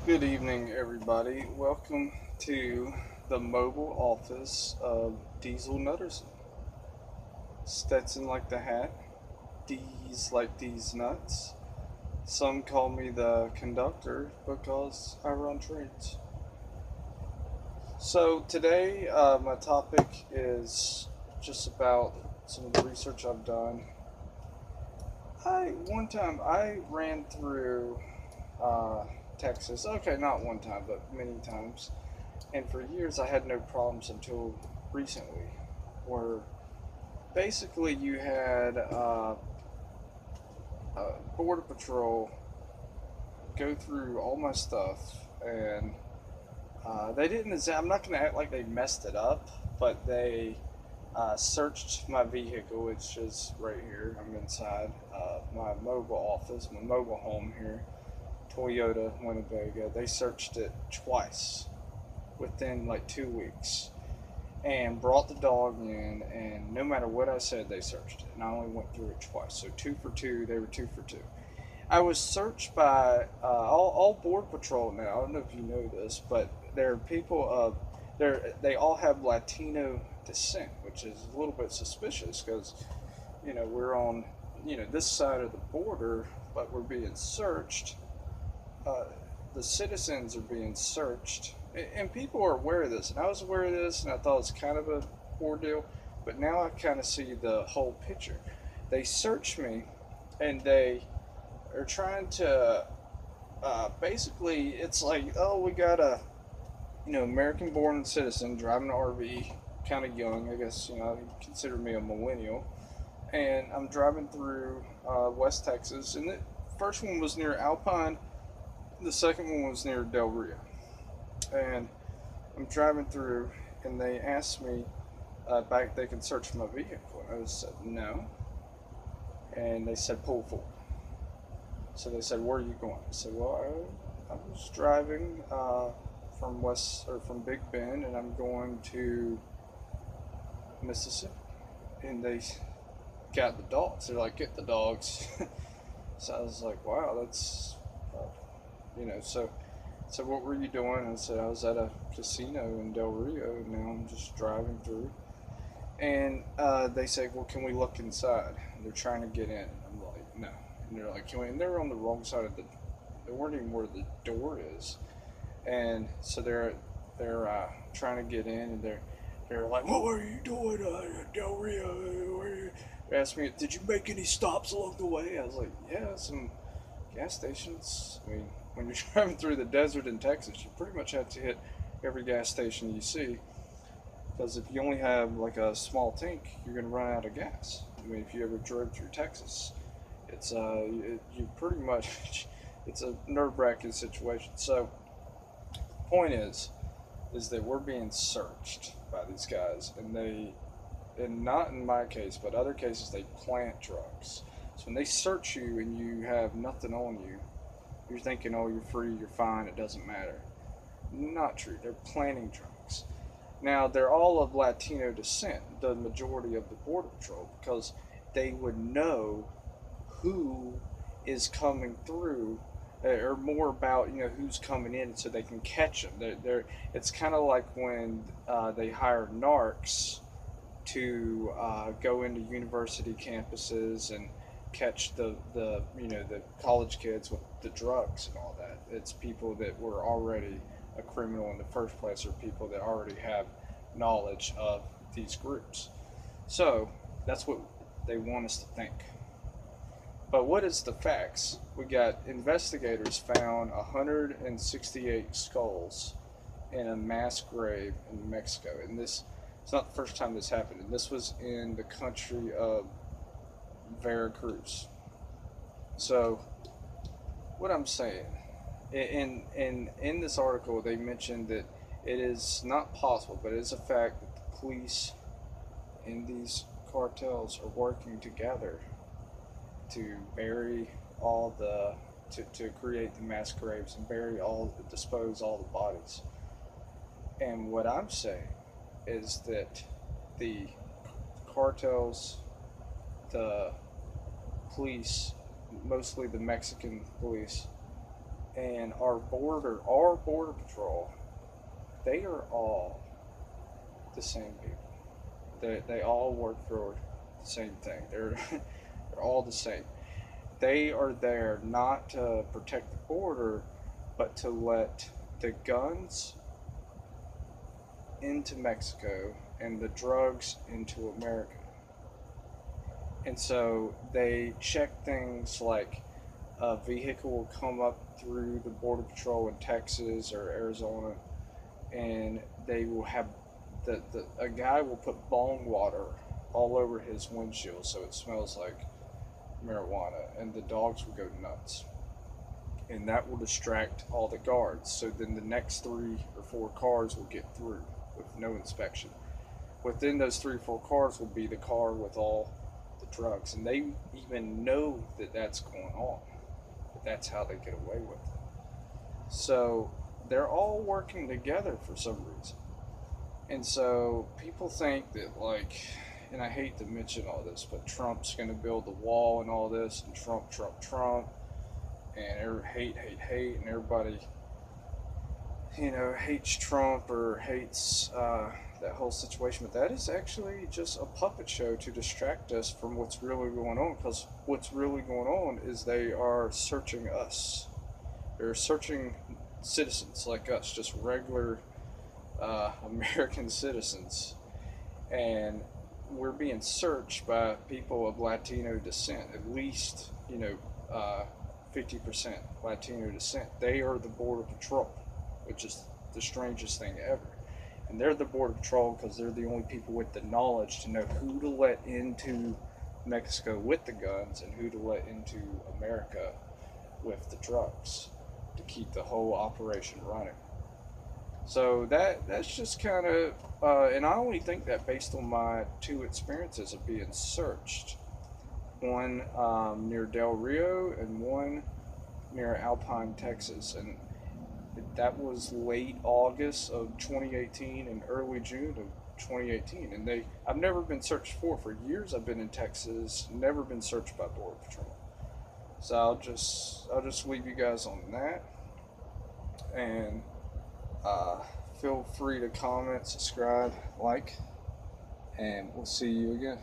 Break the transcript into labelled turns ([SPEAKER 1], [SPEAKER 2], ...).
[SPEAKER 1] Good evening, everybody. Welcome to the mobile office of Deezeil Nutterson. Stetson like the hat, D's like these nuts. Some call me the conductor because I run trains. So today, my topic is just about some of the research I've done. One time I ran through uh, Texas. Okay, not one time, but many times. And for years, I had no problems until recently, where basically you had Border Patrol go through all my stuff, and they didn't. I'm not going to act like they messed it up, but they searched my vehicle, which is right here. I'm inside my mobile office, my mobile home here, Toyota Winnebago. They searched it twice within like 2 weeks and brought the dog in, and no matter what I said, they searched it. And I only went through it twice. So two for two, they were two for two. I was searched by all Border Patrol now. I don't know if you know this, but there are people of they all have Latino descent, which is a little bit suspicious because we're on this side of the border, but we're being searched. Uh, the citizens are being searched, and people are aware of this. And I was aware of this, and I thought it was kind of a ordeal. But now I kind of see the whole picture. They search me, and they are trying to basically. It's like, oh, we got a American-born citizen driving an RV, kind of young, I guess. Consider me a millennial, and I'm driving through West Texas, and the first one was near Alpine. The second one was near Del Rio, and I'm driving through, and they asked me back they can search my vehicle. And I just said no, and they said pull forward. So they said, "Where are you going?" I said, "Well, I was driving from from Big Bend, and I'm going to Mississippi." And they got the dogs. They're like, "Get the dogs." So I was like, "Wow, that's so." So what were you doing? I said I was at a casino in Del Rio, and now I'm just driving through. And they say, well, can we look inside? And they're trying to get in. And I'm like, no. And they're like, can we? And they're on the wrong side of they weren't even where the door is. And so they're trying to get in, and they're like, what were you doing, Del Rio? Where you? They asked me, did you make any stops along the way? I was like, yeah, some gas stations. I mean, when you're driving through the desert in Texas, you pretty much have to hit every gas station you see, because if you only have like a small tank, you're going to run out of gas. I mean, if you ever drove through Texas, you pretty much it's a nerve-wracking situation. So, point is that we're being searched by these guys, and not in my case, but other cases, they plant drugs. So when they search you and you have nothing on you, you're thinking, oh, you're free, you're fine, it doesn't matter. Not true. They're planting drugs. Now, they're all of Latino descent, the majority of the Border Patrol, because they would know who is coming through, or more about who's coming in, so they can catch them. It's kind of like when they hire narcs to go into university campuses and catch the college kids with the drugs and all that. It's people that were already a criminal in the first place, or people that already have knowledge of these groups. So that's what they want us to think. But what is the facts? We got investigators found 168 skulls in a mass grave in Mexico, and this it's not the first time this happened. And this was in the country of Veracruz. So, what I'm saying, in this article, they mentioned that it is not possible, but it is a fact that the police in these cartels are working together to bury all to create the mass graves and dispose all the bodies. And what I'm saying is that the cartels, the police, mostly the Mexican police, And our border patrol, they are all the same people. They all work for the same thing. They're all the same. They are there not to protect the border, but to let the guns into Mexico and the drugs into America. And so they check things like a vehicle will come up through the border patrol in Texas or Arizona, and they will have a guy will put bong water all over his windshield so it smells like marijuana, and the dogs will go nuts. And that will distract all the guards. So then the next 3 or 4 cars will get through with no inspection. Within those 3 or 4 cars will be the car with all the drugs, and they even know that that's going on. But that's how they get away with it. So they're all working together for some reason. And so people think that, like, and I hate to mention all this, but Trump's going to build the wall and all this, and Trump, and hate, and everybody, hates Trump or hates that whole situation. But that is actually just a puppet show to distract us from what's really going on. Because what's really going on is they are searching us. They're searching citizens like us, just regular American citizens, and we're being searched by people of Latino descent. At least 50% Latino descent. They are the border patrol, which is the strangest thing ever. And they're the border patrol because they're the only people with the knowledge to know who to let into Mexico with the guns and who to let into America with the drugs to keep the whole operation running. So that's just kind of, and I only think that based on my 2 experiences of being searched, one near Del Rio and one near Alpine, Texas, and that was late August of 2018 and early June of 2018. And I've never been searched for years. I've been in Texas, never been searched by Border Patrol. So I'll just leave you guys on that, and feel free to comment, subscribe, like, and we'll see you again.